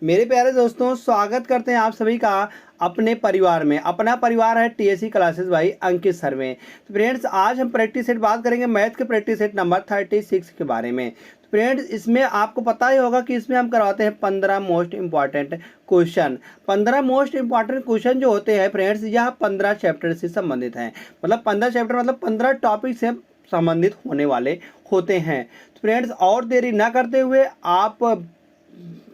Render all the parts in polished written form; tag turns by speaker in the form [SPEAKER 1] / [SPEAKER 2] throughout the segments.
[SPEAKER 1] मेरे प्यारे दोस्तों, स्वागत करते हैं आप सभी का अपने परिवार में। अपना परिवार है टीएससी क्लासेस भाई अंकित सर में। तो फ्रेंड्स, आज हम प्रैक्टिस सेट बात करेंगे मैथ के प्रैक्टिस सेट नंबर 36 के बारे में। तो फ्रेंड्स, इसमें आपको पता ही होगा कि इसमें हम करवाते हैं 15 most important question. 15 most important question जो होते हैं फ्रेंड्स, यह 15 चैप्टर से संबंधित हैं। मतलब 15 चैप्टर मतलब 15 टॉपिक से संबंधित होने वाले होते हैं। तो फ्रेंड्स, और देरी ना करते हुए आप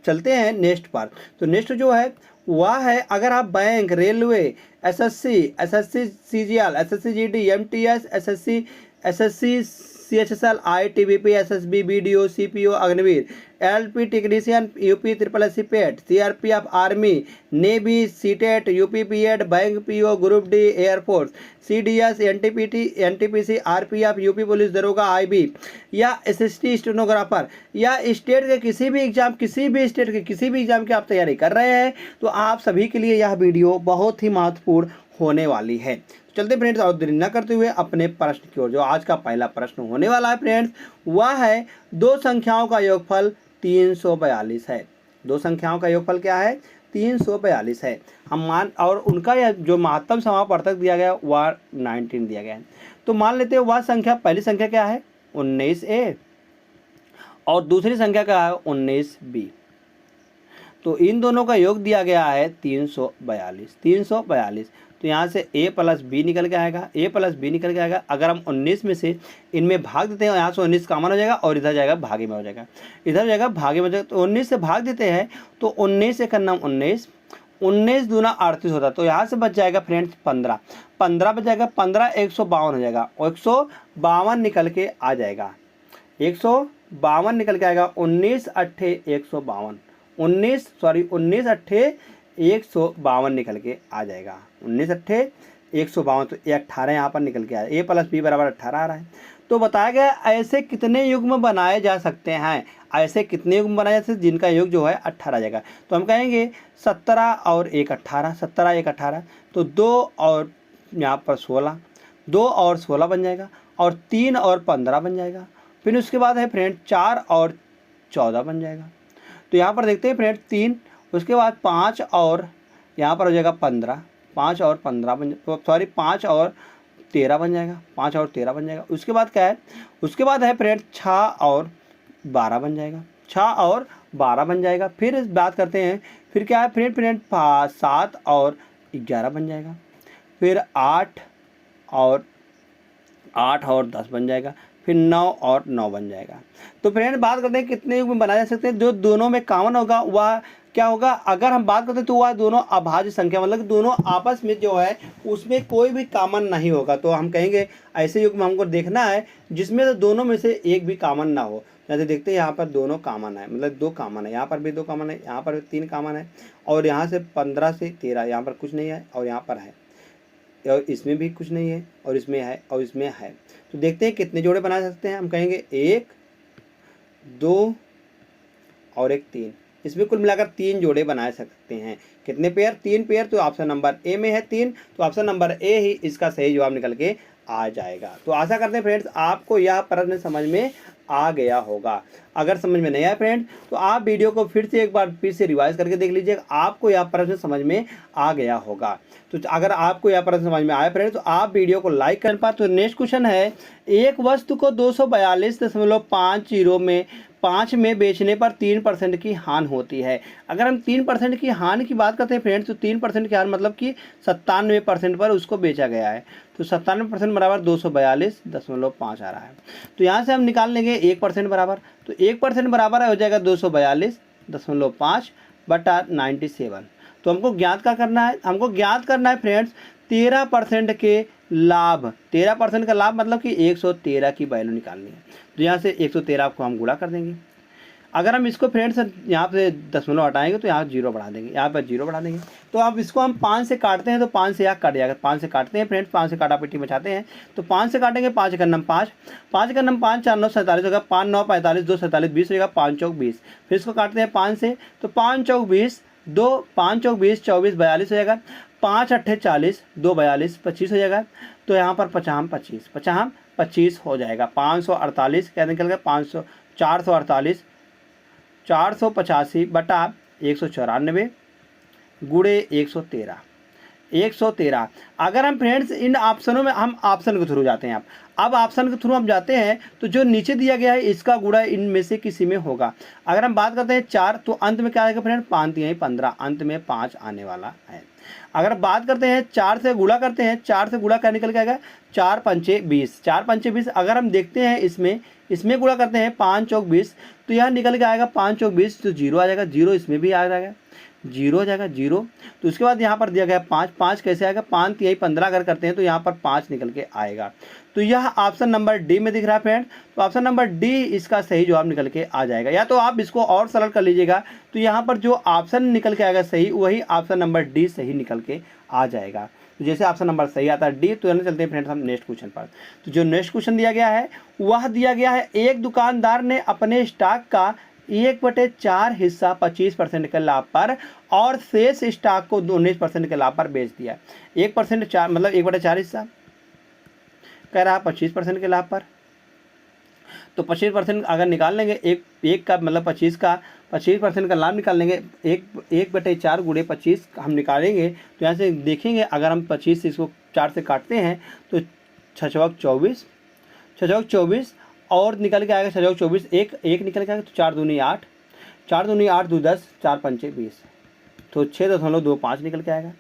[SPEAKER 1] चलते हैं नेक्स्ट पर। तो नेक्स्ट जो है वह है, अगर आप bank, railway, SSC CGL, SSC GD, MTS, SSC CHSL, ITBP, SSB, BDO, CPO, Agniveer, LP technician, UP triple SC PET, CRPF, army, navy, CTET, UP BEd, bank PO, group D, air force, CDS, NTPT, NTPC, RPF, UP police दरोगा, IB या SST stenographer या state के किसी भी exam, किसी भी state के किसी भी एग्जाम की आप तैयारी कर रहे हैं, तो आप सभी के लिए यह वीडियो बहुत ही महत्वपूर्ण होने वाली है। चलते फ्रेंड्स, और देरी न करते हुए अपने प्रश्न की ओर। जो आज का पहला प्रश्न होने वाला है फ्रेंड्स, वह है दो संख्याओं का योगफल 342 है। दो संख्याओं का योगफल क्या है? 342 है। हम मान, और उनका यह जो महत्तम समापवर्तक दिया गया वह 19 दिया गया है। तो मान लेते हैं वह संख्या, पहली संख्या क्या है? 19A, और दूसरी संख्या क्या है? 19B। तो इन दोनों का योग दिया गया है 342। तो यहाँ से a प्लस बी निकल के आएगा, a प्लस बी निकल के आएगा। अगर हम 19 में से इनमें भाग देते हैं, यहाँ से 19 कॉमन हो जाएगा और इधर जाएगा भागे में हो जाएगा, इधर जाएगा भागे में हो जाएगा। तो 19 से भाग देते हैं तो 19 एक नाम 19, 19 दूना 38 होता है। तो यहाँ से बच जाएगा फ्रेंड्स 15, 15 बच जाएगा, 15 152 हो जाएगा, 152 निकल के आ जाएगा, 152 निकल के आएगा। 19 अट्ठे 152, 19 अट्ठे 152 निकल के आ जाएगा, 19 अट्ठे 152। तो ये 18 यहाँ पर निकल के आया, a प्लस बी बराबर 18 आ रहा है। तो बताया गया ऐसे कितने युग्म बनाए जा सकते हैं, ऐसे कितने युग्म बनाए जा सकते हैं जिनका योग जो है 18 आ जाएगा। तो हम कहेंगे 17 और 1 18, 17 1 18, तो 2 और यहाँ पर 16, 2 और 16 बन जाएगा, और 3 और 15 बन जाएगा। फिर उसके बाद है फ्रेंड 4 और 14 बन जाएगा। तो यहाँ पर देखते हैं फ्रेंड 3, उसके बाद 5 और यहाँ पर हो जाएगा 15, 5 और 15 बन, सॉरी 5 और 13 बन जाएगा, 5 और 13 बन जाएगा। उसके बाद क्या है? उसके बाद है फ्रेंड 6 और 12 बन जाएगा, 6 और 12 बन जाएगा। फिर इस बात करते हैं, फिर क्या है फ्रेंड 7 और 11 बन जाएगा। फिर 8 और 10 बन जाएगा। फिर 9 और 9 बन जाएगा। तो फ्रेंड बात करते हैं कितने युग्म बनाए जा सकते हैं। जो दोनों में कॉमन होगा वह क्या होगा? अगर हम बात करते हैं तो वह दोनों अभाज्य संख्या, मतलब कि दोनों आपस में जो है उसमें कोई भी कॉमन नहीं होगा। तो हम कहेंगे ऐसे युग्म हमको देखना है जिसमें तो दोनों में से एक भी कॉमन ना हो। जैसे देखते हैं यहाँ पर दोनों कॉमन है, मतलब 2 कॉमन है, यहाँ पर भी 2 कॉमन है, यहाँ पर 3 कॉमन है, और यहाँ से 15 से 13 यहाँ पर कुछ नहीं है, और यहाँ पर है, और इसमें भी कुछ नहीं है, और इसमें है, और इसमें है। तो देखते हैं कितने जोड़े बना सकते हैं। हम कहेंगे 1 2 और 1 3, इसमें कुल मिलाकर 3 जोड़े बना सकते हैं। कितने पेयर? 3 पेयर। तो ऑप्शन नंबर ए में है 3, तो ऑप्शन नंबर ए ही इसका सही जवाब निकल के आ जाएगा। तो आशा करते हैं फ्रेंड्स आपको यह प्रश्न समझ में आ गया होगा। अगर समझ में नहीं आया फ्रेंड्स, तो आप वीडियो को फिर से एक बार फिर से रिवाइज करके देख लीजिएगा, आपको यह प्रश्न समझ में आ गया होगा। तो अगर आपको यह प्रश्न समझ में आया फ्रेंड्स, तो आप वीडियो को लाइक कर पाए। तो नेक्स्ट क्वेश्चन है, एक वस्तु को 242.50 में 5 में बेचने पर 3% की हानि होती है। अगर हम 3% की हानि की बात करते हैं फ्रेंड्स, तो 3% की हानि मतलब कि 97% पर उसको बेचा गया है। तो 97% बराबर 242.5 आ रहा है। तो यहाँ से हम निकाल लेंगे 1% बराबर, तो 1% बराबर हो जाएगा 242.5 बटा 97। तो हमको ज्ञात क्या करना है? हमको ज्ञात करना है फ्रेंड्स 13% के लाभ। 13% का लाभ मतलब कि 113 की वैल्यू निकालनी है। तो यहाँ से 113 को हम गुणा कर देंगे। अगर हम इसको फ्रेंड्स यहाँ पे दशमलव हटाएंगे तो यहाँ 0 बढ़ा देंगे, यहाँ पर 0 बढ़ा देंगे। तो अब इसको हम 5 से काटते हैं, तो 5 से यहाँ कट जाएगा। 5 से काटते हैं फ्रेंड्स, 5 से काटा पिट्टी बचाते हैं। तो 5 से काटेंगे, 5 का नम 5, 5 का नम 5, 4 9 47 होगा, 5 9 45, 2 47 20 होगा, 5 चौक 20। फिर इसको काटते हैं 5 से, तो 5 चौक 20, 2 5 चौक 20, 24 42 हो जाएगा, 5 अट्ठे 40, 2 42 25 हो जाएगा। तो यहाँ पर 50 25 हो जाएगा। 548 क्या निकल गया? 448 485 बटा 194 गुणे 113, 113। अगर हम फ्रेंड्स इन ऑप्शनों में हम ऑप्शन के थ्रू जाते हैं, अब ऑप्शन के थ्रू हम जाते हैं तो जो नीचे दिया गया है इसका गुणा इनमें से किसी में होगा। अगर हम बात करते हैं 4 तो अंत में क्या आएगा फ्रेंड, 5 यहीं 15, अंत में 5 आने वाला है। अगर बात करते हैं 4 से गुणा करते हैं, 4 से गुणा क्या निकल के आएगा, 4 पंचे 20, 4 पंचे 20। अगर हम देखते हैं इसमें गुणा करते हैं 5 चौक 20, तो यहाँ निकल के आएगा 5 चौक 20, तो 0 आ जाएगा, 0 इसमें भी आ जाएगा, 0 हो जाएगा 0। तो उसके बाद यहाँ पर दिया गया 5, 5 कैसे आएगा, 5 यही 15 अगर करते हैं तो यहाँ पर 5 निकल के आएगा। तो यह ऑप्शन नंबर डी में दिख रहा है फ्रेंड। तो ऑप्शन नंबर डी इसका सही जवाब निकल के आ जाएगा। या तो आप इसको और सरल कर लीजिएगा, तो यहाँ पर जो ऑप्शन निकल के आएगा सही, वही ऑप्शन नंबर डी सही निकल के आ जाएगा। तो जैसे ऑप्शन नंबर सही आता है डी, तो चलते हैं फ्रेंड्स हम नेक्स्ट क्वेश्चन पर। तो जो नेक्स्ट क्वेश्चन दिया गया है वह दिया गया है, एक दुकानदार ने अपने स्टॉक का 1/4 हिस्सा 25% के लाभ पर और शेष स्टॉक को 19% के लाभ पर बेच दिया। 1% 4 मतलब 1/4 हिस्सा कह रहा है 25% के लाभ पर। तो 25% अगर निकाल लेंगे, एक का मतलब 25% का लाभ निकाल लेंगे, 1/4 गुणे 25 हम निकालेंगे। तो यहाँ से देखेंगे अगर हम 25 से इसको 4 से काटते हैं तो 6 24, 24 और निकल के आएगा 6 24, एक निकल के आएगा, तो 4 दूनी 8, 4 दूनी 8, 2 10, 4 पंचे 20, तो 6.25 निकल के आएगा।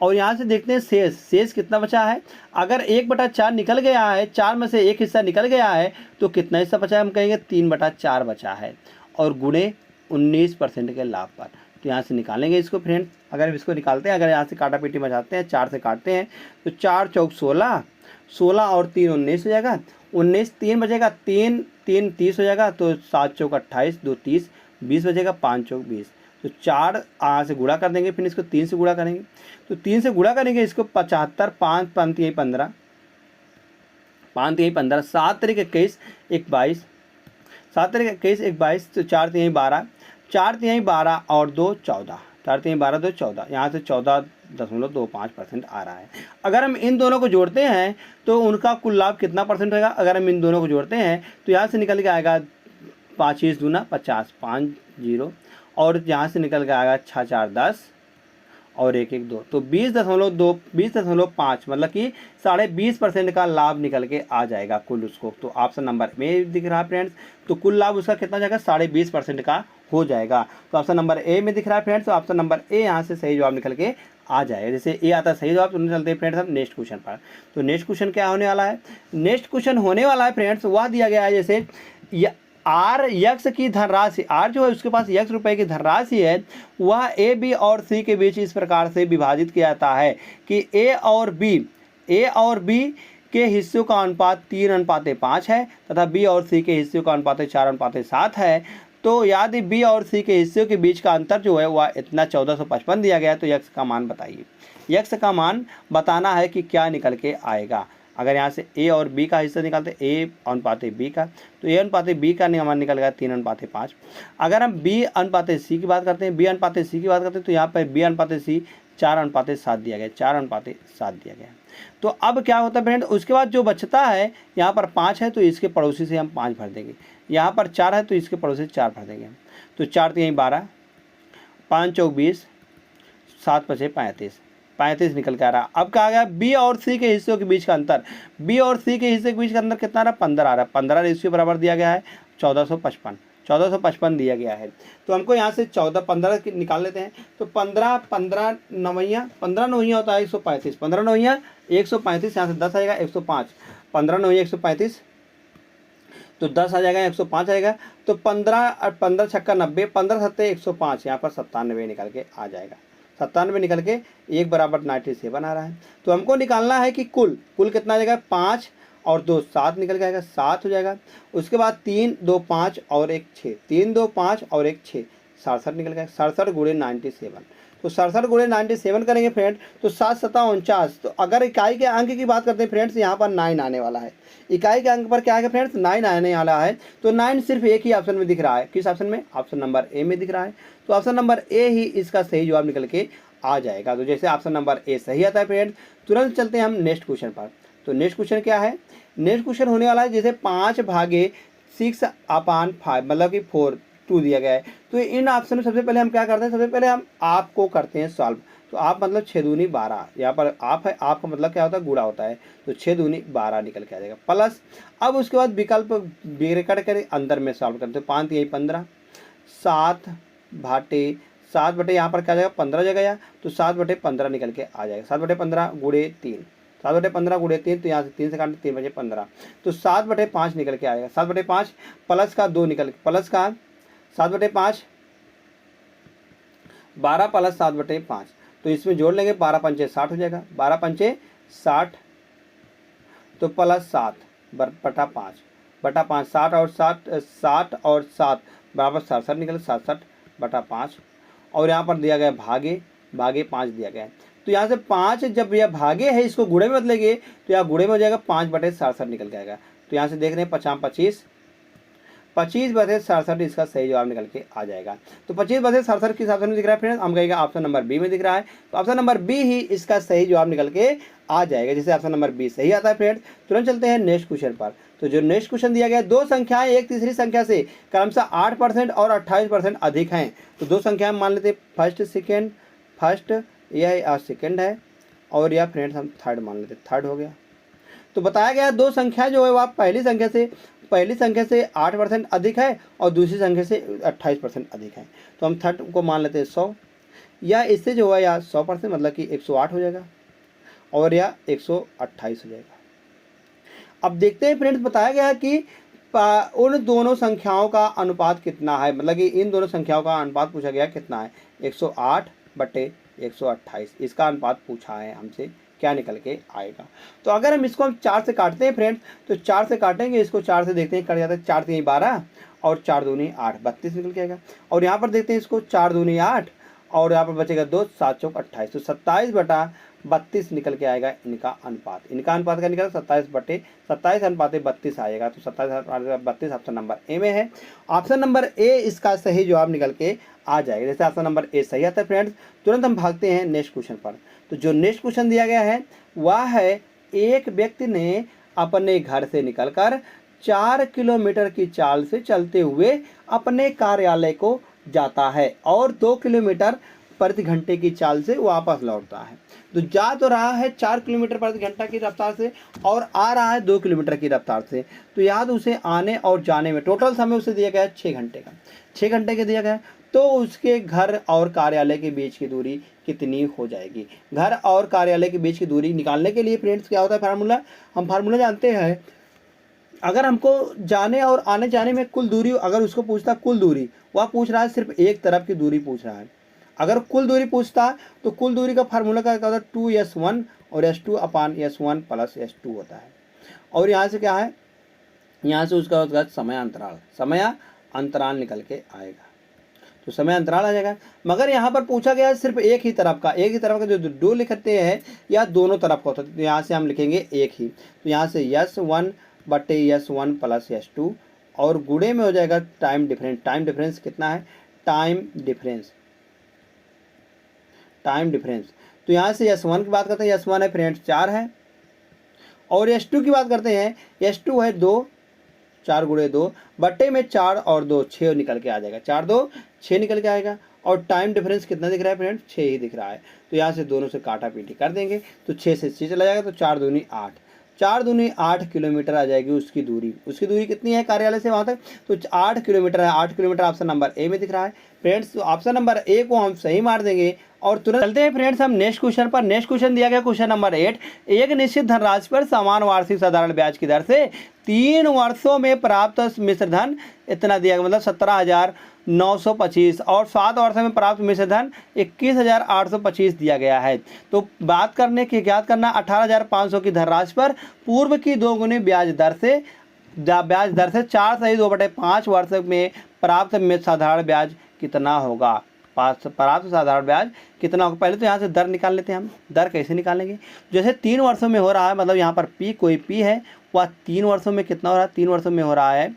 [SPEAKER 1] और यहाँ से देखते हैं शेष कितना बचा है। अगर 1/4 निकल गया है, 4 में से एक हिस्सा निकल गया है, तो कितना हिस्सा बचा है, हम कहेंगे 3/4 बचा है, और गुणे 19% के लाभ पर। तो यहाँ से निकालेंगे इसको फ्रेंड। अगर हम इसको निकालते हैं, अगर यहाँ से काटा पीटी बचाते हैं, 4 से काटते हैं, तो 4 चौक 16, 16 और 3 19 हो जाएगा, 19 3 बचेगा, 3 30 हो जाएगा, तो 7 चौक 28, 2 30, 20 बचेगा, 5 चौक 20। तो 4 से गुणा कर देंगे, फिर इसको 3 से गुणा करेंगे, तो 3 से गुणा करेंगे इसको 75, 5 5 यही 15, 5 यही 15, 7 3 21, 1 22, 7 3 21, 1 22, तो 4 3 12, 4 3 12 और 2 14, 4 3 12 2 14, यहाँ से 14.25% आ रहा है। अगर हम इन दोनों को जोड़ते हैं तो उनका कुल लाभ कितना परसेंट होगा। अगर हम इन दोनों को जोड़ते हैं तो यहाँ से निकल के आएगा 5 दूना 50, 5 0, और यहाँ से निकल के आएगा 6 4 10 और 1 1 2, तो 20.5 मतलब कि 20.5% का लाभ निकल के आ जाएगा कुल उसको। तो ऑप्शन नंबर में दिख रहा है फ्रेंड्स। तो कुल लाभ उसका कितना जाएगा, 20.5% का हो जाएगा। तो ऑप्शन नंबर ए में दिख रहा है फ्रेंड्स। तो ऑप्शन नंबर ए यहाँ से सही जवाब निकल के आ जाएगा। जैसे ए आता है सही जवाब, तो चलते हैं फ्रेंड्स हम नेक्स्ट क्वेश्चन पर। तो नेक्स्ट क्वेश्चन क्या होने वाला है, नेक्स्ट क्वेश्चन होने वाला है फ्रेंड्स, वह दिया गया है जैसे आर यक्स की धनराशि, आर जो है उसके पास यक्स रुपए की धनराशि है, वह ए बी और सी के बीच इस प्रकार से विभाजित किया जाता है कि ए और बी के हिस्सों का अनुपात 3:5 है तथा बी और सी के हिस्सों का अनुपात 4:7 है। तो यदि बी और सी के हिस्सों के बीच का अंतर जो है वह इतना 1455 दिया गया है, तो यक्स का मान बताइए। यक्स का मान बताना है कि क्या निकल के आएगा। अगर यहाँ से ए और बी का हिस्सा निकालते ए अनुपात बी का, तो ए अनुपात बी का मान निकल गया 3:5। अगर हम बी अनुपात सी की बात करते हैं, तो यहाँ पर बी अनुपात सी 4:7 दिया गया, 4:7 दिया गया। तो अब क्या होता है फ्रेंड, उसके बाद जो बचता है, यहाँ पर 5 है तो इसके पड़ोसी से हम 5 भर देंगे, यहाँ पर 4 है तो इसके पड़ोसी से 4 भर देंगे। तो 4 3 12, 5 चौक 20, 7 5 35 निकल के आ रहा। अब क्या आ गया, बी और सी के हिस्सों के बीच का अंतर, बी और सी के हिस्से के बीच का अंतर कितना आ रहा, 15 आ रहा है। 15 इसके बराबर दिया गया है 1455 दिया गया है। तो हमको यहाँ से 15 निकाल लेते हैं। तो 15 नवैया होता है 135, 15 नवैया 135, यहाँ से 10 आएगा 105, 15 नवैया 135, तो 10 आ जाएगा 105 आएगा। तो 15 छक्का 90, 15 सत्ते 105, यहाँ पर 97 निकल के आ जाएगा। 97 निकल के 1 बराबर 97 आ रहा है। तो हमको निकालना है कि कुल कितना आ जाएगा, 5 और 2 7 निकल के आएगा, 7 हो जाएगा। उसके बाद 3 2 5 और 1 6, 3 2 5 और 1 6, 67 निकल गया। 67 गुणे 97, तो 67 गुणे 97 करेंगे फ्रेंड, तो 7 7 49। तो अगर इकाई के अंक की बात करते हैं फ्रेंड्स, यहाँ पर 9 आने वाला है। इकाई के अंक पर क्या आएगा फ्रेंड्स, 9 आने वाला है। तो 9 सिर्फ एक ही ऑप्शन में दिख रहा है, किस ऑप्शन में, ऑप्शन नंबर ए में दिख रहा है। तो ऑप्शन नंबर ए ही इसका सही जवाब निकल के आ जाएगा। तो जैसे ऑप्शन नंबर ए सही आता है फ्रेंड, तुरंत चलते हैं हम नेक्स्ट क्वेश्चन पर। तो नेक्स्ट क्वेश्चन क्या है, नेक्स्ट क्वेश्चन होने वाला है जैसे 5/6/5 मतलब कि 4 2 दिया गया है। तो इन ऑप्शन में सबसे पहले हम क्या करते हैं, सबसे पहले हम आप को करते हैं सॉल्व। तो आप मतलब 6 दूनी 12, यहाँ पर आप है, आपका मतलब क्या होता है, गुणा होता है, तो 6 दूनी 12 निकल के आ जाएगा प्लस। अब उसके बाद विकल्प ब्रैकेट कर अंदर में सॉल्व करते हैं, 5 यही 15, 7 बटे यहाँ पर क्या जाएगा 15 जगह या, तो 7/15 निकल के आ जाएगा। 7/15 गुणे 3, 7/15 गुणे 3, तो यहाँ से 3 से काटते 3 बजे 15, तो 7/5 निकल के आएगा। 7/5 प्लस का 2 निकल, प्लस का 7/5, 12 प्लस 7/5, तो इसमें जोड़ लेंगे 12 पंचे 60 हो जाएगा, 12 पंचे 60, तो प्लस 7 बटा 5 60 और 7 बराबर 67 निकले, 67/5, और यहाँ पर दिया गया भागे 5 दिया गया है। तो यहाँ से 5 जब यह भागे है, इसको गुणे में बदलेंगे तो यहाँ गुणे में हो जाएगा 5/67 निकल के आएगा। तो यहाँ से देख रहे हैं 25 25/67 इसका सही जवाब निकल के आ जाएगा। तो 25/67 किस ऑप्शन में दिख रहा है फ्रेंड्स, हम कहेंगे ऑप्शन नंबर बी में दिख रहा है। तो ऑप्शन नंबर बी ही इसका सही जवाब निकल के आ जाएगा, जैसे ऑप्शन नंबर बी सही आता है फ्रेंड्स। तुरंत चलते हैं नेक्स्ट क्वेश्चन पर। तो जो नेक्स्ट क्वेश्चन दिया गया, दो संख्याएं एक तीसरी संख्या से क्रमशः 8% और 28% अधिक हैं। तो दो संख्याएं मान लेते हैं, फर्स्ट यह सेकेंड है, और यह फ्रेंड्स हम थर्ड मान लेते, थर्ड हो गया। तो बताया गया दो संख्या जो है वह पहली संख्या से 8% अधिक है और दूसरी संख्या से 28% अधिक है। तो हम थर्ड को मान लेते हैं 100, या इससे जो है या 100% मतलब कि 108 हो जाएगा, और या 128 हो जाएगा। अब देखते हैं फ्रेंड्स, बताया गया है कि उन दोनों संख्याओं का अनुपात कितना है, मतलब कि इन दोनों संख्याओं का अनुपात पूछा गया कितना है, 108/128 इसका अनुपात पूछा है हमसे, क्या निकल के आएगा। तो अगर हम इसको 4 से काटते हैं फ्रेंड्स, तो 4 से काटेंगे इसको, 4 से देखते हैं कट जाता है, 4 3 12 और 4 दूनी 8, 32 निकल के आएगा। और यहाँ पर देखते हैं इसको, 4 दूनी 8 और यहाँ पर बचेगा 2, 7 चौक 28, तो 27/32 निकल के आएगा इनका अनुपात। इनका अनुपात क्या निकला, 27/32 आएगा। तो 27/32 ऑप्शन नंबर ए में है। ऑप्शन नंबर ए इसका सही जवाब निकल के आ जाएगा, जैसे ऑप्शन नंबर ए सही आता है फ्रेंड्स। तुरंत हम भागते हैं नेक्स्ट क्वेश्चन पर। तो जो नेक्स्ट क्वेश्चन दिया गया है वह है, एक व्यक्ति ने अपने घर से निकलकर 4 किलोमीटर की चाल से चलते हुए अपने कार्यालय को जाता है और 2 किलोमीटर प्रति घंटे की चाल से वापस लौटता है। तो जा तो रहा है 4 किलोमीटर प्रति घंटा की रफ्तार से और आ रहा है 2 किलोमीटर की रफ्तार से। तो याद उसे आने और जाने में टोटल समय उसे दिया गया है 6 घंटे का, 6 घंटे का दिया गया है। तो उसके घर और कार्यालय के बीच की दूरी कितनी हो जाएगी। घर और कार्यालय के बीच की दूरी निकालने के लिए फ्रेंड्स क्या होता है फार्मूला, हम फार्मूला जानते हैं। अगर हमको जाने और आने जाने में कुल दूरी, अगर उसको पूछता कुल दूरी, वह पूछ रहा है सिर्फ एक तरफ की दूरी पूछ रहा है। अगर कुल दूरी पूछता तो कुल दूरी का फार्मूला क्या होता है, 2s1 और s2/s1 + s2 होता है। और यहाँ से क्या है, यहाँ से उसका समय अंतराल निकल के आएगा, तो समय अंतराल आ जाएगा। मगर यहाँ पर पूछा गया सिर्फ एक ही तरफ का जो दो लिखते हैं या दोनों तरफ का होता है, तो यहाँ से हम लिखेंगे एक ही। तो यहाँ से s1/s1 + s2 और गुणे में हो जाएगा टाइम डिफरेंस कितना है, टाइम डिफरेंस। तो यहाँ से s1 की बात करते हैं, s1 है फ्रेंड्स 4 है, और s2 की बात करते हैं, s2 है 2, 4 गुणे 2 बट्टे में 4 और 2 6 निकल के आ जाएगा, 4 2 6 निकल के आएगा। और टाइम डिफरेंस कितना दिख रहा है फ्रेंड्स, 6 ही दिख रहा है। तो यहाँ से दोनों से काटा पीटी कर देंगे, तो 6 से 6 चला जाएगा, तो 4 दूनी 8, 4 दूनी 8 किलोमीटर आ जाएगी उसकी दूरी कितनी है कार्यालय से वहाँ तक, तो 8 किलोमीटर है। 8 किलोमीटर ऑप्शन नंबर ए में दिख रहा है फ्रेंड्स। तो ऑप्शन नंबर ए को हम सही मार देंगे और तुरंत चलते हैं फ्रेंड्स हम नेक्स्ट क्वेश्चन पर। नेक्स्ट क्वेश्चन दिया गया क्वेश्चन नंबर 8, एक निश्चित धनराशि पर समान वार्षिक साधारण ब्याज की दर से 3 वर्षों में प्राप्त मिश्र धन इतना दिया गया, मतलब 17,925 और 7 वर्षों में प्राप्त मिश्र धन 21,825 दिया गया है। तो बात करने की याद करना, 18,500 की धनराशि पर पूर्व की 2 गुनी ब्याज दर से 4/2/5 वर्ष में प्राप्त साधारण ब्याज कितना होगा, प्राप्त साधारण ब्याज कितना होगा। पहले तो यहाँ से दर निकाल लेते हैं हम। दर कैसे निकालेंगे, जैसे 3 वर्षों में हो रहा है, मतलब यहाँ पर कोई पी है, वह 3 वर्षों में कितना हो रहा है, 3 वर्षों में हो रहा है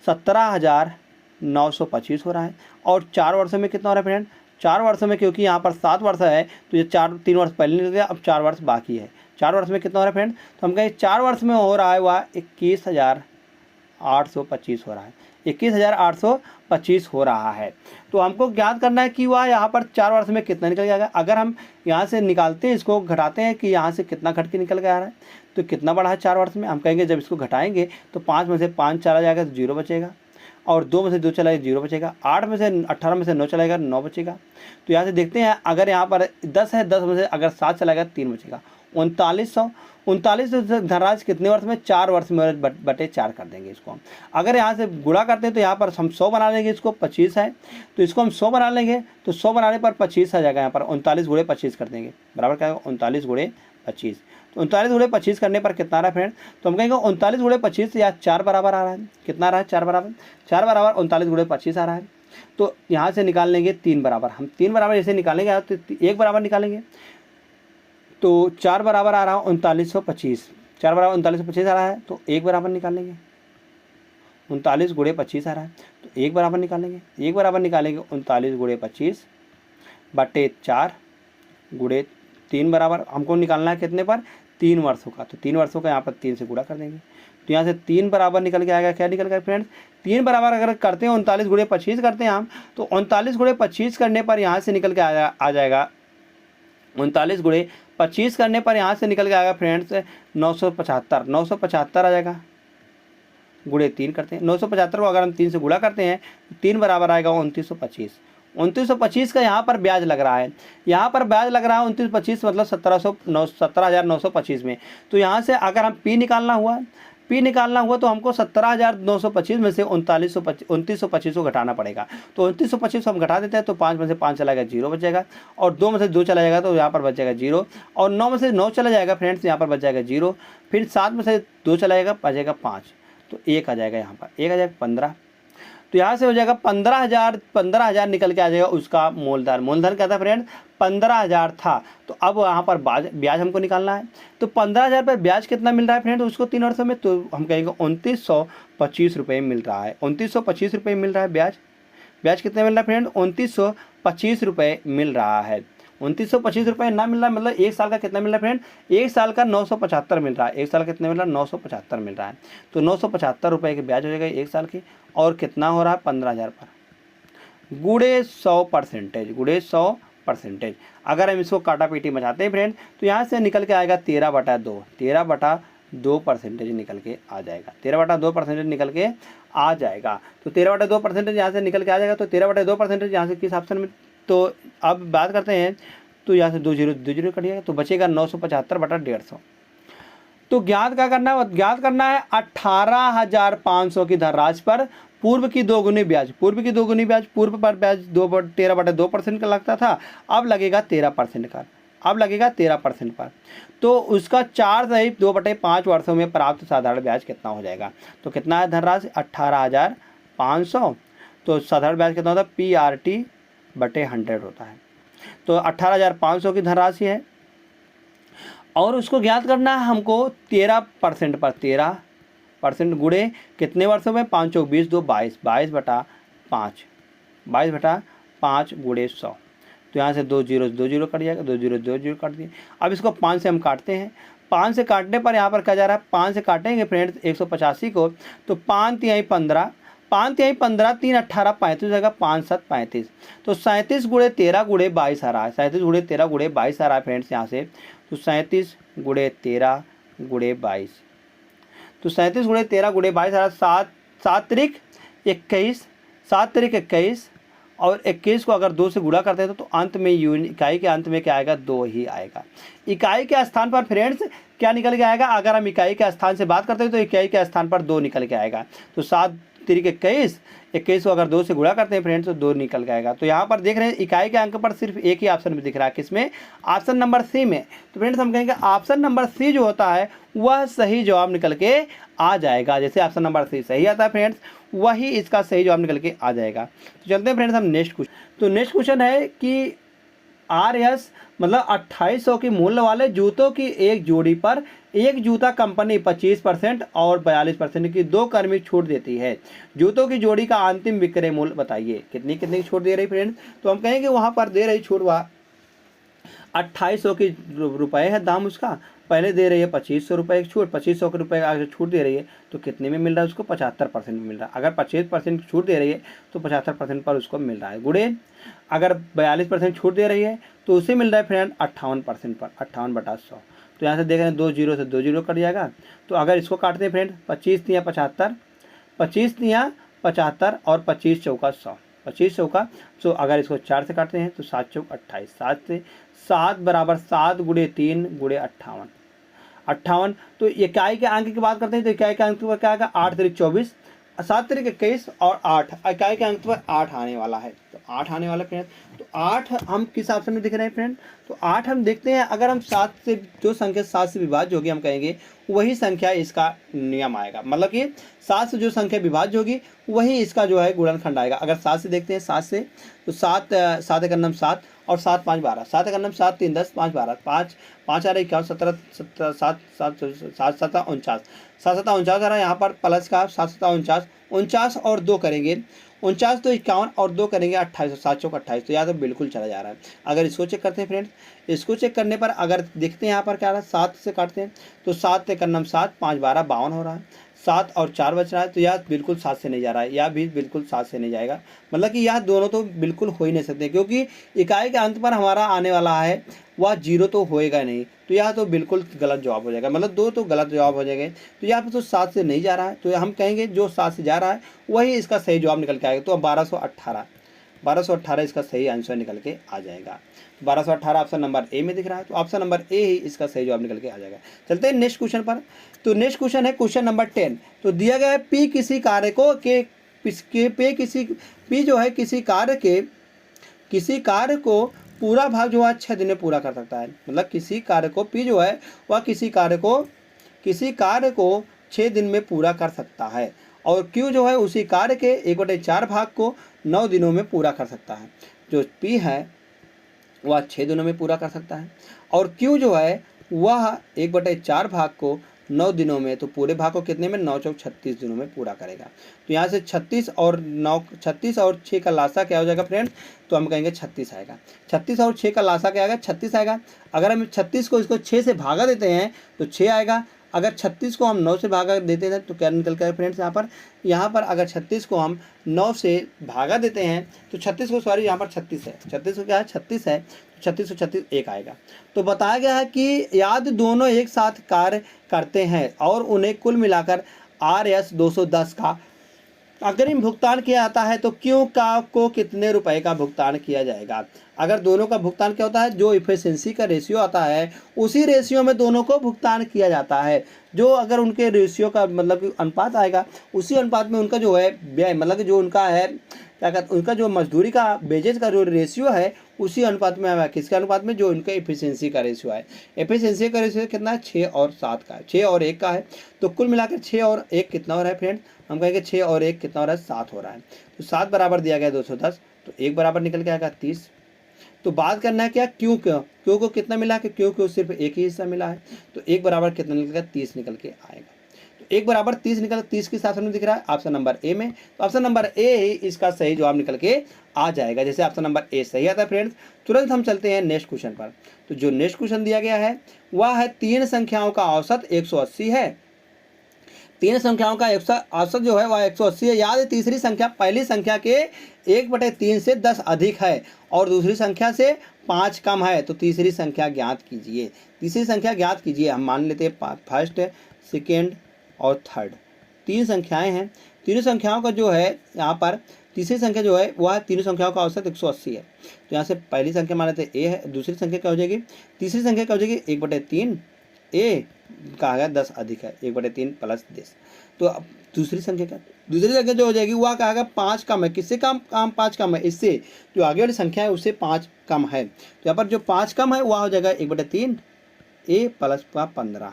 [SPEAKER 1] 17,925 हो रहा है। और 4 वर्षों में कितना हो रहा है फ्रेंड, 4 वर्षों में, क्योंकि यहाँ पर 7 वर्ष है तो ये 3 वर्ष पहले निकल गया, अब 4 वर्ष बाकी है। 4 वर्ष में कितना हो रहा है फ्रेंड, तो हम कहें 4 वर्ष में हो रहा है वह 21,825 हो रहा है। 21,825 हो रहा है। तो हमको ज्ञात करना है कि वह यहाँ पर 4 वर्ष में कितना निकल जाएगा। अगर हम यहाँ से निकालते हैं, इसको घटाते हैं कि यहाँ से कितना घट के निकल के आ रहा है, तो कितना बढ़ा है 4 वर्ष में। हम कहेंगे जब इसको घटाएंगे तो 5 में से 5 चला जाएगा तो 0 बचेगा, और 2 में से 2 चला जाएगा 0 बचेगा, 8 में से 18 में से 9 चला जाएगा 9 बचेगा। तो यहाँ से देखते हैं, अगर यहाँ पर 10 है, 10 में से अगर 7 चला गया 3 बचेगा। 39 धनराशि कितने वर्ष में, 4 वर्ष में बटे 4 कर देंगे इसको हम। अगर यहाँ से गुणा करते हैं तो यहाँ पर हम 100 बना लेंगे, इसको 25 है तो इसको हम 100 बना लेंगे, तो 100 बनाने पर 25 आ जाएगा। यहाँ पर 39 गुणे 25 कर देंगे, बराबर क्या होगा 39 गुणे 25। तो 39 गुणे 25 करने पर कितना आ रहा है फ्रेंड, तो हम कहेंगे 39 गुणे 25 या 4 बराबर आ रहा है। कितना आ रहा है, 4 बराबर 39 गुणे 25 आ रहा है। तो यहाँ से निकाल लेंगे 3 बराबर। हम 3 बराबर जैसे निकालेंगे तो 1 बराबर निकालेंगे, तो 4 बराबर आ रहा है 3925, 4 बराबर 3925 आ रहा है, तो 1 बराबर निकालेंगे। 39 गुणे 25 आ रहा है, तो 1 बराबर निकालेंगे। 1 बराबर निकालेंगे 39 गुणे 25 बटे 4 गुणे 3 बराबर हमको निकालना है कितने पर, 3 वर्षों का। तो 3 वर्षों का यहाँ पर 3 से गुणा कर देंगे, तो यहाँ से 3 बराबर निकल के आएगा। क्या निकल गया फ्रेंड्स, 3 बराबर अगर करते हैं 39 गुणे 25 करते हैं हम, तो 39 गुणे 25 करने पर यहाँ से निकल के आ जाएगा 39 गुणे 25 करने पर यहाँ से निकल के आएगा फ्रेंड्स 975 आ जाएगा। गुणे 3 करते हैं, 975 को अगर हम 3 से गुणा करते हैं तो 3 बराबर आएगा 2925। 2925 का यहाँ पर ब्याज लग रहा है, यहाँ पर ब्याज लग रहा है 2925 मतलब 17,925 में। तो यहाँ से अगर हम पी निकालना हुआ तो हमको 17,925 में से 2925 को घटाना पड़ेगा। तो 2925 हम घटा देते हैं, तो 5 में से 5 चला जाएगा 0 बच जाएगा, और 2 में से 2 चला जाएगा तो यहाँ पर बच जाएगा 0, और 9 में से 9 चला जाएगा फ्रेंड्स, यहाँ पर बच जाएगा 0, फिर 7 में से 2 चला जाएगा बचेगा 5, तो 1 आ जाएगा यहाँ पर, 1 आ जाएगा 15। तो यहाँ से हो जाएगा 15,000 निकल के आ जाएगा उसका मूलधन क्या था फ्रेंड, 15,000 था। तो अब यहाँ पर ब्याज हमको निकालना है, तो 15,000 पर ब्याज कितना मिल रहा है फ्रेंड उसको 3 वर्षों में, तो हम कहेंगे 2925 रुपये मिल रहा है। 2925 रुपये मिल रहा है ब्याज कितना मिल रहा है फ्रेंड, 2925 रुपये मिल रहा है। 2925 रुपये ना मिल रहा है मतलब 1 साल का कितना मिल रहा है फ्रेंड, 1 साल का 975 मिल रहा है। 1 साल का कितना मिल रहा है, 975 मिल रहा है। तो 975 रुपये के ब्याज हो जाएगा 1 साल की, और कितना हो रहा है 15,000 पर गुणे 100%। अगर हम इसको काटा पीटी मचाते हैं फ्रेंड, तो यहाँ से निकल के आएगा 13/2 निकल के आ जाएगा। 13/2 निकल के आ जाएगा। तो 13/2 यहाँ से निकल के आ जाएगा। तो 13/2 यहाँ से किस ऑप्शन में, तो अब बात करते हैं, तो यहाँ से 2 जीरो कट जाएगा, तो बचेगा 975/150। तो ज्ञात करना है 18,500 की धनराशि पर पूर्व की 2 गुनी ब्याज। पूर्व पर ब्याज 13/2% का लगता था, अब लगेगा 13% का। तो उसका 4/2/5 वर्षों में प्राप्त साधारण ब्याज कितना हो जाएगा। तो कितना है धनराशि 18,500, तो साधारण ब्याज कितना होता है PRT/100 होता है। तो 18,500 की धनराशि है, और उसको ज्ञात करना है हमको 13% पर 13% गुणे कितने वर्षों में, 5 चौक 20 2 22, 22/5 गुणे 100। तो यहाँ से 2 जीरो कट जाएगा, 2 जीरो कट दिए। अब इसको 5 से हम काटते हैं, 5 से काटने पर यहाँ पर क्या जा रहा है, 5 से काटेंगे फ्रेंड्स 185 को, तो 5 तिहाई 15, 3 18 35 हो जाएगा, 5 7 35। तो 37 गुणे 13 गुणे 22 आ रहा है, 37 गुणे 13 गुणे 22 आ रहा है फ्रेंड्स यहाँ से। तो 37 गुणे 13 गुणे 22, तो 37 गुणे 13 गुणे 22 आ रहा है। 7 तिरिक 21, और 21 को अगर 2 से गुणा करते हैं तो अंत में इकाई के अंत में क्या आएगा, 2 ही आएगा। इकाई के स्थान पर फ्रेंड्स क्या निकल के आएगा, अगर हम इकाई के स्थान से बात करते हैं तो इकाई के स्थान पर 2 निकल के आएगा। तो 7 तिरिक 21 को अगर 2 से गुणा करते हैं फ्रेंड्स तो 2 निकल के आएगा। तो यहाँ पर देख रहे हैं इकाई के अंक पर सिर्फ एक ही ऑप्शन में दिख रहा है, किसमें, ऑप्शन नंबर सी में। तो फ्रेंड्स हम कहेंगे ऑप्शन नंबर सी जो होता है वह सही जवाब निकल के आ जाएगा। जैसे ऑप्शन नंबर सी सही आता है फ्रेंड्स, वही इसका सही जवाब निकल के आ जाएगा। तो चलते हैं फ्रेंड्स हम नेक्स्ट क्वेश्चन। तो नेक्स्ट क्वेश्चन है कि RS मतलब 2800 की मूल्य वाले जूतों की एक जोड़ी पर एक जूता कंपनी 25% और 42% की 2 कर्मी छूट देती है। जूतों की जोड़ी का अंतिम विक्रय मूल्य बताइए। कितनी की छूट दे रही फ्रेंड्स, तो हम कहेंगे वहाँ पर दे रही छूट वह 2800 की रुपये है दाम उसका, पहले दे रही है 2500 रुपये की छूट, 2500 के रुपये अगर छूट दे रही है तो कितने में मिल रहा है उसको 75% में मिल रहा है। अगर 25% छूट दे रही है तो 75% पर उसको मिल रहा है, गुणे अगर 42% छूट दे रही है तो उसे मिल रहा है फ्रेंड 58% पर, 58/100। तो यहाँ से देख रहे हैं 2 जीरो से 2 जीरो कट जाएगा। तो अगर इसको काटते हैं फ्रेंड 25 तिया 75, 25 तिया 75 और 25 चौका 100, 25 चौका 100। अगर इसको 4 से काटते हैं तो 7 चौक 28, 7 से 7 बराबर 7 गुणे 3 गुणे 58, 58। तो इकाई के अंक की बात करते हैं तो इकाई के अंक पर क्या आएगा 8 तिरिक 24, 7 तिरिक 21 और 8, इकाई के अंक पर 8 आने वाला है। तो 8 आने वाला फ्रेंड, तो 8 हम किस ऑप्शन में दिख रहे हैं फ्रेंड, तो 8 हम देखते हैं अगर हम 7 से जो संख्या 7 से विभाज्य होगी हम कहेंगे वही संख्या इसका नियम आएगा, मतलब कि 7 से जो संख्या विभाज्य होगी वही इसका जो है गुणनखंड आएगा। अगर 7 से देखते हैं 7 से तो 7 7 एक नम 7 और 7 5 12, 7 एक नम 7 3 10 5 12, 5 5 आ रहा 51 17 7 7 7 7 49, 7 7 49 आ रहा है यहाँ पर प्लस का 7 7 49, 49 और 2 करेंगे 49 तो 51 और 2 करेंगे 28, 7 चौक 28। तो यहाँ तो बिल्कुल चला जा रहा है। अगर इसको चेक करते हैं फ्रेंड्स, इसको चेक करने पर अगर देखते हैं यहाँ पर क्या आ रहा है 7 से काटते हैं तो 7 एक नम 7 5 12 52 हो रहा है, 7 और 4 बच रहा है। तो यह बिल्कुल 7 से नहीं जा रहा है, यह भी बिल्कुल 7 से नहीं जाएगा, मतलब कि यह दोनों तो बिल्कुल हो ही नहीं सकते क्योंकि इकाई के अंत पर हमारा आने वाला है वह 0 तो होएगा नहीं। तो यह तो बिल्कुल गलत जवाब हो जाएगा, मतलब 2 तो गलत जवाब हो जाएंगे। तो यहाँ पर तो 7 से नहीं जा रहा है, तो हम कहेंगे जो 7 से जा रहा है वही इसका सही जवाब निकल के आएगा। तो 1218 इसका सही आंसर निकल के आ जाएगा। 1218 ऑप्शन नंबर ए में दिख रहा है, तो ऑप्शन नंबर ए ही इसका सही जवाब निकल के आ जाएगा। चलते हैं नेक्स्ट क्वेश्चन पर। तो नेक्स्ट क्वेश्चन है क्वेश्चन नंबर 10। तो दिया गया है पी किसी कार्य को पी जो है किसी कार्य को पूरा भाग जो है 6 दिन में पूरा कर सकता है, मतलब किसी कार्य को पी जो है वह किसी कार्य को 6 दिन में पूरा कर सकता है और क्यू जो है उसी कार्य के 1/4 भाग को 9 दिनों में पूरा कर सकता है। जो पी है वह 6 दिनों में पूरा कर सकता है और क्यू जो है वह 1/4 भाग को 9 दिनों में, तो पूरे भाग को कितने में 9 चौक 36 दिनों में पूरा करेगा। तो यहाँ से 36 और 6 का लासा क्या हो जाएगा फ्रेंड्स, तो हम कहेंगे 36 आएगा। 36 और 6 का लासा क्या आएगा 36 आएगा। अगर हम 36 को इसको 6 से भागा देते हैं तो 6 आएगा। अगर 36 को हम 9 से भागा देते हैं तो क्या निकल कर फ्रेंड्स यहाँ पर अगर 36 को हम 9 से भागा देते हैं तो 36 को सॉरी यहाँ पर 36 है, 36 को क्या है 36 है, 36 से 36 1 आएगा। तो बताया गया है कि यदि दोनों एक साथ कार्य करते हैं और उन्हें कुल मिलाकर RS 210 का अग्रिम भुगतान किया जाता है तो क्यों को कितने रुपए का भुगतान किया जाएगा। अगर दोनों का भुगतान क्या होता है, जो इफिशिएंसी का रेशियो आता है उसी रेशियो में दोनों को भुगतान किया जाता है। जो अगर उनके रेशियो का मतलब कि अनुपात आएगा उसी अनुपात में उनका जो है व्यय, मतलब कि जो उनका है क्या कहते उनका जो मजदूरी का वेजेज का जो रेशियो है उसी अनुपात में आएगा। किसके अनुपात में, जो उनका इफिशिएंसी का रेशियो है। इफिशिएंसी का रेशियो कितना है 6 और 7 का है, 6 और 1 का है। तो कुल मिलाकर 6 और 1 कितना हो रहा है फ्रेंड, हम कहेंगे 6 और 1 कितना हो रहा है 7 हो रहा है। तो 7 बराबर दिया गया 210, तो 1 बराबर निकल के आएगा 30। तो बात करना है क्या क्यों को कितना मिला है, क्यों को सिर्फ एक ही हिस्सा मिला है। तो 1 बराबर कितना निकलेगा 30 निकल के आएगा। तो 1 बराबर 30 निकल 30 किस ऑप्शन में दिख रहा है, ऑप्शन नंबर ए में। तो ऑप्शन नंबर ए ही इसका सही जवाब निकल के आ जाएगा। जैसे ऑप्शन नंबर ए सही आता है फ्रेंड्स। तुरंत हम चलते हैं नेक्स्ट क्वेश्चन पर। तो जो नेक्स्ट क्वेश्चन दिया गया है वह है 3 संख्याओं का औसत 180 है। 3 संख्याओं का औसत जो है वह 180 है। याद है तीसरी संख्या पहली संख्या के 1/3 से 10 अधिक है और दूसरी संख्या से 5 कम है। तो तीसरी संख्या ज्ञात कीजिए। तीसरी संख्या ज्ञात कीजिए। हम मान लेते हैं फर्स्ट, सेकेंड और थर्ड 3 संख्याएं हैं। तीनों संख्याओं का जो है यहाँ पर तीसरी संख्या जो है वह तीनों संख्याओं का औसत 180 है। तो यहाँ से पहली संख्या मान लेते हैं ए है, दूसरी संख्या क्या हो जाएगी, तीसरी संख्या क्या हो जाएगी 1/3, ए कहा गया 10 अधिक है 1/3 प्लस 10। तो अब दूसरी संख्या क्या, दूसरी संख्या जो हो जाएगी वह कहा गया 5 कम है। किससे कम 5 कम है, इससे जो आगे वाली संख्या है उससे 5 कम है। तो यहाँ पर जो 5 कम है वह हो जाएगा 1/3 ए प्लस 15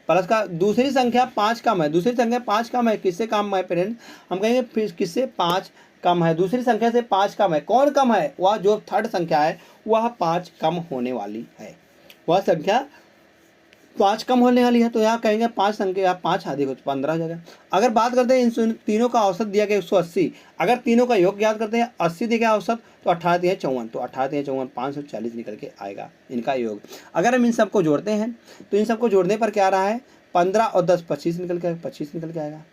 [SPEAKER 1] प्लस का दूसरी संख्या 5 कम है। दूसरी संख्या 5 कम है, किससे कम है फ्रेंड, हम कहेंगे फिर किससे 5 कम है, दूसरी संख्या से 5 कम है। कौन कम है, वह जो थर्ड संख्या है वह 5 कम होने वाली है, वह संख्या 5 कम होने वाली है। तो यहाँ कहेंगे 5 संख्या 5 अधिक हो 15 हो जाएगा। अगर बात करते हैं इन तीनों का औसत दिया गया 180, अगर तीनों का योग याद करते हैं 80 दिया गया औसत, तो 18 3 54, तो 18 3 54 540 निकल के आएगा इनका योग। अगर हम इन सबको जोड़ते हैं तो इन सबको जोड़ने पर क्या आ रहा है, 15 और 10 25 निकल के 25 निकल के आएगा।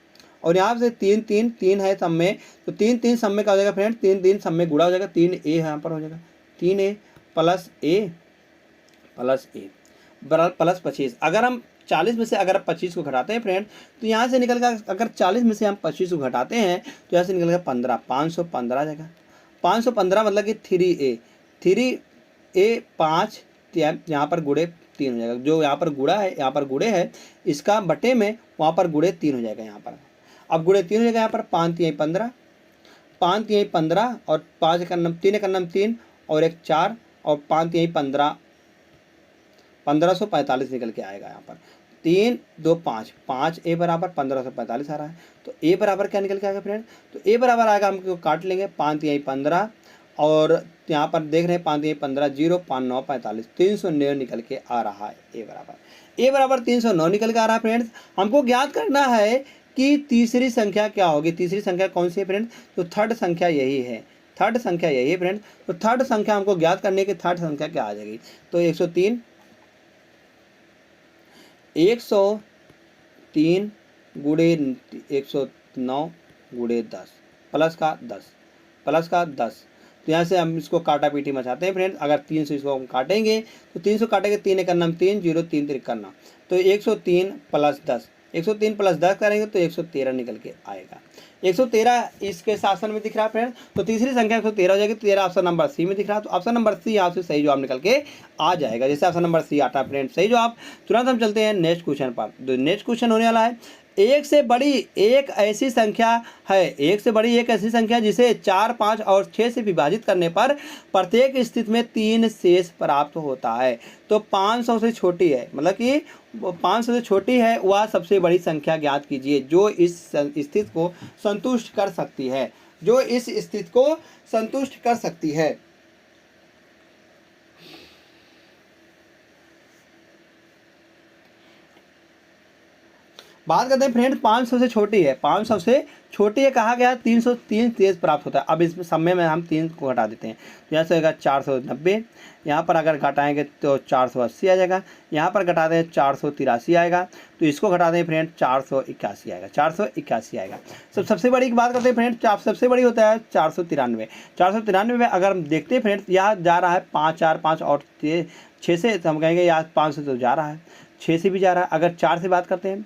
[SPEAKER 1] और यहाँ से 3 3 3 है सब में, तो 3 3 सब में क्या हो जाएगा फ्रेंड, 3 3 सब में गुणा हो जाएगा, 3a यहाँ पर हो जाएगा, 3a प्लस a प्लस 25। अगर हम 40 में से अगर 25 को घटाते हैं फ्रेंड, तो यहाँ से निकल कर, अगर 40 में से हम 25 को घटाते हैं तो यहाँ से निकल गया 15, 515 आ जाएगा। 515 मतलब कि 3a 5 यहाँ पर गुड़े 3 हो जाएगा। जो यहाँ पर गुड़ा है, यहाँ पर गुड़े है, इसका बटे में वहाँ पर गुड़े 3 हो जाएगा यहाँ पर। अब गुड़े 3 हो जाएगा यहाँ पर, 5 3 15, 5 3 15 और 5 1 3 1 3 और 1 4 और 5 3 15, 1545 निकल के आएगा यहाँ पर। 3 2 5 5 a बराबर 1545 आ रहा है। तो a बराबर क्या निकल के आएगा फ्रेंड, तो a बराबर आएगा, हम काट लेंगे 5 3 15 और यहाँ पर देख रहे हैं 5 3 15 0 5 9 45, 309 निकल के आ रहा है a बराबर 309 निकल के आ रहा है फ्रेंड्स। हमको ज्ञात करना है कि तीसरी संख्या क्या होगी। तीसरी संख्या कौन सी है फ्रेंड, तो थर्ड संख्या यही है, थर्ड संख्या यही है फ्रेंड। तो थर्ड संख्या हमको ज्ञात करने की थर्ड संख्या क्या आ जाएगी, तो 103 गुणे 109 गुणे 10 प्लस का 10। तो यहाँ से हम इसको काटा पीटी मचाते हैं फ्रेंड्स। अगर 300 इसको हम काटेंगे तो 300 काटेंगे, 3 एक करना 3 0 3 3 करना, तो 103 प्लस 10, 103 प्लस 10 करेंगे तो 113 निकल के आएगा। 113 इसके शासन में दिख रहा है फ्रेंड, तो तीसरी संख्या 113 हो जाएगी। 13 ऑप्शन नंबर सी में दिख रहा है, तो ऑप्शन नंबर सी यहाँ से सही जवाब निकल के आ जाएगा। जैसे ऑप्शन नंबर सी आता है फ्रेंड सही जवाब। तुरंत हम चलते हैं नेक्स्ट क्वेश्चन पर। तो नेक्स्ट क्वेश्चन होने वाला है, एक से बड़ी एक ऐसी संख्या है, एक से बड़ी एक ऐसी संख्या जिसे 4 5 और 6 से विभाजित करने पर प्रत्येक स्थिति में 3 शेष प्राप्त होता है। तो 500 से छोटी है, मतलब कि 500 से छोटी है, वह सबसे बड़ी संख्या ज्ञात कीजिए जो इस स्थिति को संतुष्ट कर सकती है, जो इस स्थिति को संतुष्ट कर सकती है। बात करते हैं फ्रेंड, 500 से छोटी है, 500 से छोटी है, कहा गया 303 शेष प्राप्त होता है। अब इस समय में हम 3 को घटा देते हैं, तो यहाँ से होगा 490, यहाँ पर अगर घटाएंगे तो 480 आ जाएगा, यहाँ पर घटाते हैं 483 आएगा, तो इसको घटाते हैं फ्रेंड 481 आएगा, 481 आएगा। सबसे बड़ी की बात करते हैं फ्रेंड, सबसे बड़ी होता है 493। 493 में अगर हम देखते हैं फ्रेंड, यहाँ जा रहा है 5 4 5 और 6 से, तो हम कहेंगे यहाँ 5 से तो जा रहा है, 6 से भी जा रहा है। अगर 4 से बात करते हैं,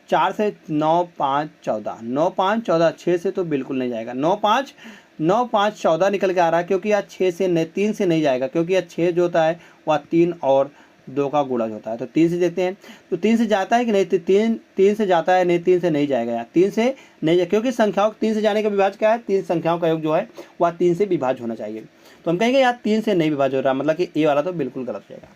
[SPEAKER 1] 4 से 9 5 14, 9 5 14, 6 से तो बिल्कुल नहीं जाएगा, 9 5 14 निकल के आ रहा है, क्योंकि यह 6 से नहीं, 3 से नहीं जाएगा, क्योंकि यह 6 जो होता है वह 3 और 2 का गुणा होता है। तो 3 से देखते हैं, तो 3 से जाता है कि नहीं, तो 3 से जाता है, नहीं 3 से नहीं जाएगा, यार 3 से नहीं जाएगा, क्योंकि संख्याओं 3 से जाने का विभाज्य क्या है, 3 संख्याओं का योग जो है वह 3 से विभाज्य होना चाहिए। तो हम कहेंगे यार 3 से नहीं विभाज्य हो रहा, मतलब कि ए वाला तो बिल्कुल गलत हो जाएगा।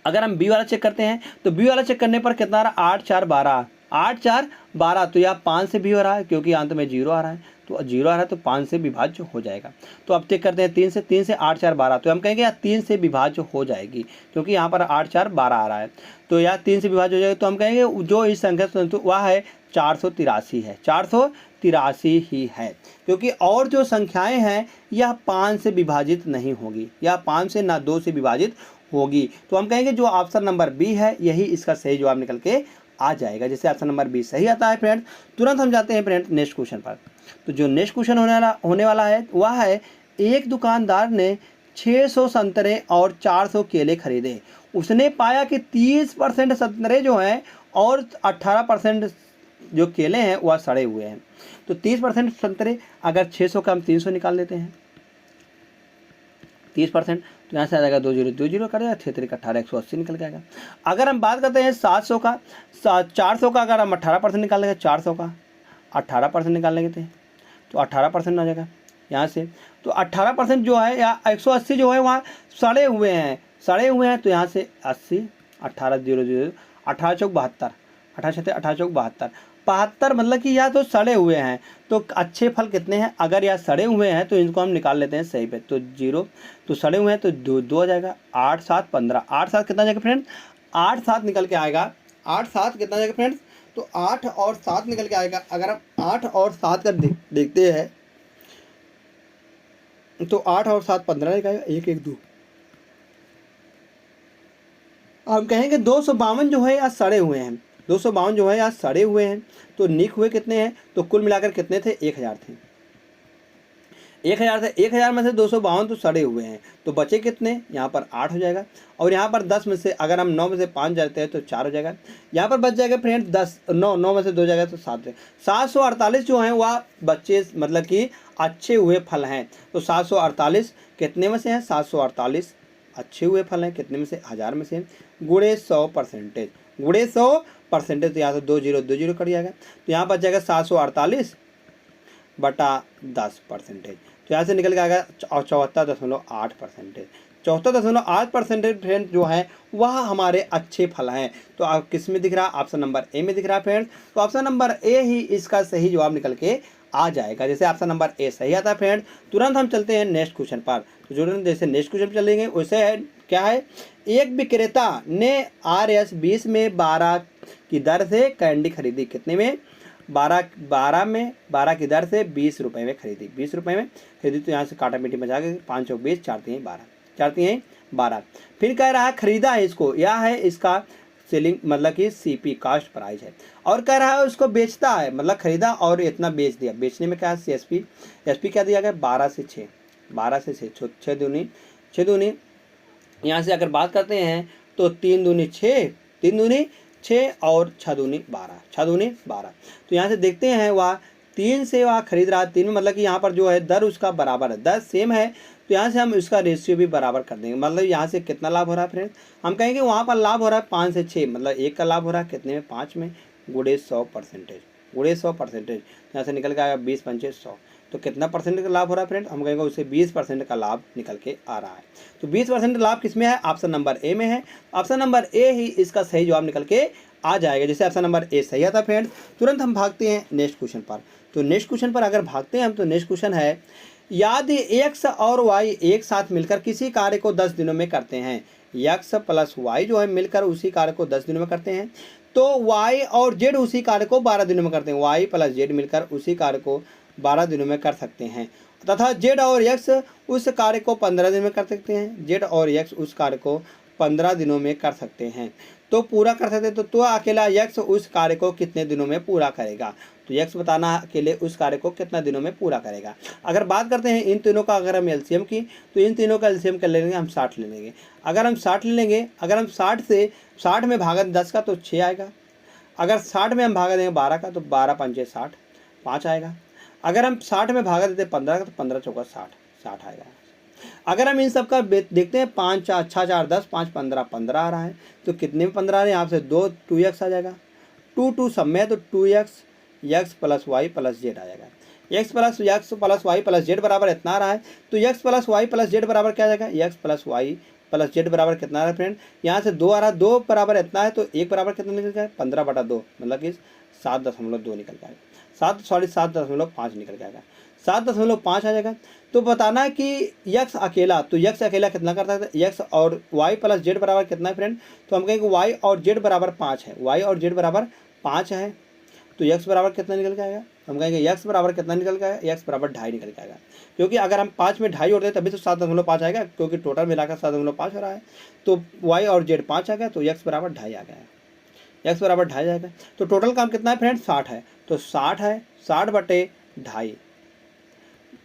[SPEAKER 1] अगर हम बी वाला चेक करते हैं, तो बी वाला चेक करने पर कितना आ रहा है, 8 4 12, 8 4 12, तो यह 5 से भी हो रहा है, क्योंकि अंत में 0 आ रहा है, तो 0 आ रहा है तो 5 से विभाज्य हो जाएगा। तो अब चेक करते हैं 3 से 8 4 12, तो हम कहेंगे यार 3 से विभाज्य हो जाएगी, क्योंकि यहाँ पर 8 4 12 आ रहा है, तो यार 3 से विभाज्य हो जाएगा। तो हम कहेंगे जो इस संख्या से वह है 483 है, 483 ही है, क्योंकि और जो संख्याएं हैं यह 5 से विभाजित नहीं होगी, यह 5 से ना 2 से विभाजित होगी। तो हम कहेंगे जो ऑप्शन नंबर बी है यही इसका सही जवाब निकल के आ जाएगा। जैसे ऑप्शन नंबर बी सही आता है फ्रेंड। तुरंत हम जाते हैं फ्रेंड नेक्स्ट क्वेश्चन पर। तो जो नेक्स्ट क्वेश्चन होने वाला है वह है, एक दुकानदार ने 600 संतरे और 400 केले खरीदे। उसने पाया कि 30% संतरे जो हैं और 18% जो केले हैं वह सड़े हुए हैं। तो 30% संतरे, अगर 600 का हम 300 निकाल लेते हैं, 30%, तो यहाँ से आ जाएगा 2 0 2 0 करेगा, 6 3 18, 180 निकल के आएगा। अगर हम बात करते हैं 700 का, 400 का अगर हम 18% निकाल लेंगे, 400 का 18% निकाल लेंगे तो 18% आ जाएगा यहाँ से। तो 18% जो है या 180 जो है वहाँ सड़े हुए हैं, तो यहाँ से 80, 18 0 0, 18 चौक 72, 18 चौक 72, मतलब कि यह तो सड़े हुए हैं। तो अच्छे फल कितने हैं, अगर यह सड़े हुए हैं तो इनको हम निकाल लेते हैं सही पे, तो 0, तो सड़े हुए हैं तो 2 आ जाएगा, 8 7 15, 8 7 कितना जाएगा फ्रेंड, 8 7 निकल के आएगा, 8 7 कितना जाएगा फ्रेंड्स, तो 8 और 7 निकल के आएगा। अगर हम 8 और 7 का देखते हैं, तो 8 और 7 15 निकलेगा, 1 1 2। हम कहेंगे 252 जो है आज सड़े हुए हैं, 252 जो है आज सड़े हुए हैं, तो निक हुए कितने हैं, तो कुल मिलाकर कितने थे, 1000 थे, 1000 थे, 1000 में से 252 तो सड़े हुए हैं, तो बचे कितने, यहाँ पर 8 हो जाएगा, और यहाँ पर 10 में से अगर हम 9 में से 5 जाते हैं तो 4 हो जाएगा, यहाँ पर बच जाएगा फ्रेंड्स 10, 9 में से 2 जाएगा तो 7 है, 748 जो हैं वह बच्चे मतलब कि अच्छे हुए फल हैं, तो 748 कितने में से हैं, 748 अच्छे हुए फल हैं, कितने में से, 1000 में से, गुणे 100%, गुणे 100%, तो यहाँ से 2 0 2 0 कट जाएगा, तो यहाँ बच जाएगा 748 बटा 10%, तो यहाँ से निकल के आएगा 74.8%, 74.8% फ्रेंड जो है वह हमारे अच्छे फल हैं। तो आप किस में दिख रहा है, ऑप्शन नंबर ए में दिख रहा है फ्रेंड्स, तो ऑप्शन नंबर ए ही इसका सही जवाब निकल के आ जाएगा। जैसे ऑप्शन नंबर ए सही आता है फ्रेंड, तुरंत हम चलते हैं नेक्स्ट क्वेश्चन पर। तो जो जैसे नेक्स्ट क्वेश्चन चलेंगे वैसे है क्या है, एक विक्रेता ने RS 20 में 12 की दर से कैंडी खरीदी, कितने में, 12 की दर से 20 रुपये में खरीदी, 20 रुपये में खरीदी, तो यहाँ से काटा मिट्टी में जाकर 5 चौक 20, 4 3 12, 4 3 12। फिर कह रहा है खरीदा है इसको, यह है इसका सेलिंग मतलब कि CP कास्ट प्राइस है, और कह रहा है उसको बेचता है, मतलब खरीदा और इतना बेच दिया, बेचने में क्या है SP क्या दिया गया, 12 से 6, 12 से 6, 6 दूनी, यहाँ से अगर बात करते हैं तो 3 दूनी 6, 3 दूनी 6 और 6 दूनी 12, 6 दूनी 12। तो यहाँ से देखते हैं वह 3 से वह खरीद रहा है, 3 में मतलब कि यहाँ पर जो है दर उसका बराबर है, दर सेम है, तो यहाँ से हम इसका रेशियो भी बराबर कर देंगे, मतलब यहाँ से कितना लाभ हो रहा है फ्रेंड्स, हम कहेंगे वहाँ पर लाभ हो रहा है 5 से 6, मतलब 1 का लाभ हो रहा है कितने में, 5 में, गुणे 100%, गुणे 100%, यहाँ से निकल के आएगा 20 पंचे 100, तो कितना परसेंट का लाभ हो रहा है फ्रेंड, हम कहेंगे उससे 20% का लाभ निकल के आ रहा है। तो 20% लाभ किस में है, ऑप्शन नंबर ए में है, ऑप्शन नंबर ए ही इसका सही जवाब निकल के आ जाएगा। जैसे ऑप्शन नंबर ए सही आता है फ्रेंड, तुरंत हम भागते हैं नेक्स्ट क्वेश्चन पर। तो नेक्स्ट क्वेश्चन पर अगर भागते हैं हम, तो नेक्स्ट क्वेश्चन है, यदि x और y एक साथ मिलकर किसी कार्य को 10 दिनों में करते हैं, x प्लस y जो है मिलकर उसी कार्य को 10 दिनों में करते हैं, तो y और z उसी कार्य को 12 दिनों में करते हैं, y प्लस z मिलकर उसी कार्य को 12 दिनों में कर सकते हैं, तथा z और x उस कार्य को 15 दिन में कर सकते हैं, z और x उस कार्य को 15 दिनों में कर सकते हैं, तो पूरा कर सकते हैं, तो अकेला x उस कार्य को कितने दिनों में पूरा करेगा, तो x बताना अकेले उस कार्य को कितना दिनों में पूरा करेगा। अगर बात करते हैं इन तीनों का अगर हम एलसीएम की, तो इन तीनों का एलसीएम कर लेंगे हम 60 ले लेंगे, अगर हम 60 ले लेंगे, अगर हम 60 से 60 में भागा 10 का तो 6 आएगा, अगर 60 में हम भागा देंगे 12 का तो 12 पंचे 60, 5 आएगा, अगर हम 60 में भागा देते 15 का तो 15 चौका 60 आएगा। अगर हम इन सब का देखते हैं 5 4 6 4 10 5 15 15 आ रहा है, तो कितने में 15 आ रहा है, यहाँ से 2x आ जाएगा, 2 सब में तो 2x plus Y plus Z आ जाएगा, x plus Y plus Z बराबर इतना आ रहा है, तो x plus Y plus Z बराबर क्या आ जाएगा, x plus Y plus Z बराबर कितना आ रहा है फ्रेंड, यहाँ से 2 आ रहा है, 2 बराबर इतना है, तो 1 बराबर कितना निकल जाएगा, 15/2, मतलब कि 7.2 निकल जाएगा, 7.5 निकल जाएगा, 7.5 आ जाएगा। तो बताना है कि x अकेला, तो x अकेला कितना कर सकता है, x और y प्लस जेड बराबर कितना है फ्रेंड, तो हम कहेंगे y और z बराबर 5 है, y और z बराबर 5 है, तो x बराबर कितना निकल के आएगा, हम कहेंगे x बराबर कितना निकल के आएगा, x बराबर 2.5 निकल के आएगा, क्योंकि अगर हम 5 में 2.5 जोड़ते हैं तभी तो 7.5 आएगा, क्योंकि टोटल मिलाकर 7.5 हो रहा है, तो y और z 5 आ गया, तो x बराबर 2.5 आ गया, x बराबर 2.5 आएगा। तो टोटल काम कितना है फ्रेंड, 60 है, तो 60 है, 60/2.5,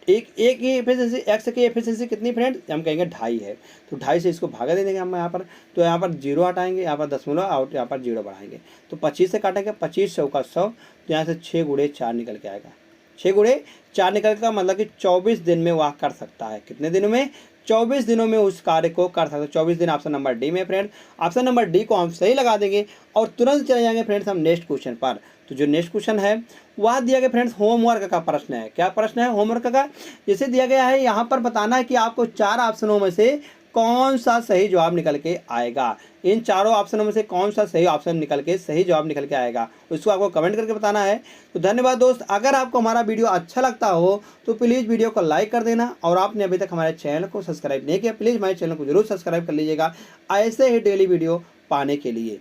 [SPEAKER 1] एक की एफिशिएंसी, x की एफिशिएंसी कितनी फ्रेंड, हम कहेंगे 2.5 है, तो 2.5 से इसको भागा दे देंगे हम यहाँ पर, तो यहाँ पर 0 हटाएंगे, यहाँ पर दशमलव और यहाँ पर 0 बढ़ाएंगे, तो 25 से काटेंगे, 25 चौका 100, तो यहाँ से 6 गुणे 4 निकल के आएगा, 6 गुणे 4 निकल का मतलब कि 24 दिन में वह कर सकता है, कितने दिनों में, 24 दिनों में उस कार्य को कर सकते हैं, 24 दिन ऑप्शन नंबर डी में फ्रेंड। ऑप्शन नंबर डी को हम सही लगा देंगे और तुरंत चले जाएंगे फ्रेंड्स हम नेक्स्ट क्वेश्चन पर। तो जो नेक्स्ट क्वेश्चन है वह दिया गया फ्रेंड्स होमवर्क का प्रश्न है। क्या प्रश्न है होमवर्क का, जैसे दिया गया है यहाँ पर बताना है कि आपको 4 ऑप्शनों में से कौन सा सही जवाब निकल के आएगा, इन चारों ऑप्शनों में से कौन सा सही ऑप्शन निकल के सही जवाब निकल के आएगा, उसको आपको कमेंट करके बताना है। तो धन्यवाद दोस्त, अगर आपको हमारा वीडियो अच्छा लगता हो तो प्लीज़ वीडियो को लाइक कर देना, और आपने अभी तक हमारे चैनल को सब्सक्राइब नहीं किया प्लीज़ हमारे चैनल को जरूर सब्सक्राइब कर लीजिएगा ऐसे ही डेली वीडियो पाने के लिए।